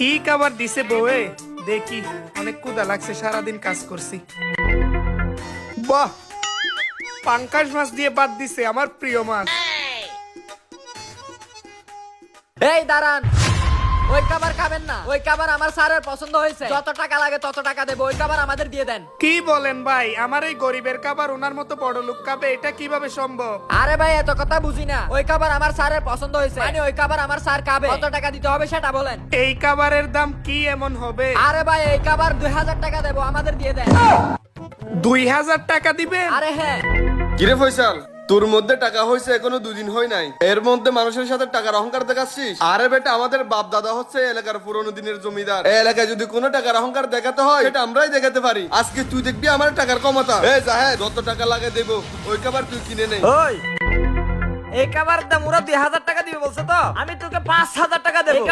কি খাবার দিছে বউয়ে দেখি, অনেক ক্ষুধা লাগছে, সারাদিন কাজ করছি। বাহ, পাঙ্কাশ মাছ দিয়ে বাদ দিছে, আমার প্রিয় মাছ। এই দাঁড়ান, ওই খাবার খাবেন না। ওই খাবার আমার স্যারের পছন্দ হয়েছে, যত টাকা লাগে তত টাকা দেবো। ওই খাবার আমাদের দিয়ে দেন। কি বলেন ভাই, আমার এই গরিবের খাবার ওনার মতো বড় লোক খাবে, এটা কিভাবে সম্ভব? আরে ভাই এত কথা বুঝি না। ওই খাবার আমার স্যারের পছন্দ হয়েছে, মানে ওই খাবার আমার স্যার খাবে। কত টাকা দিতে হবে সেটা বলেন। এই খাবারের দাম কি এমন হবে? আরে ভাই এই খাবার 2000 টাকা দেবো, আমাদের দিয়ে দেন। 2000 টাকা দিবেন? আরে হ্যাঁ। কিরে ফয়সাল, তোর মধ্যে টাকা হয়েছে এখনো 2 দিন হয় নাই, এর মধ্যে মানুষের সাথে টাকার অহংকার দেখাচ্ছিস? আরে বেটা, আমাদের বাপ দাদা হচ্ছে এলাকার পুরনো দিনের জমিদার। এই এলাকায় যদি কোনো টাকার অহংকার দেখাতে হয় সেটা আমরাই দেখাতে পারি। আজকে তুই দেখবি আমার টাকার ক্ষমতা। এই জাহেদ, যত টাকা লাগে দেবো, ওই খাবার তুই কিনে নে। ওই এই খাবার দাম ওরা 2000 টাকা দিবে বলছে, তো আমি তোকে 5000 টাকা দেবো।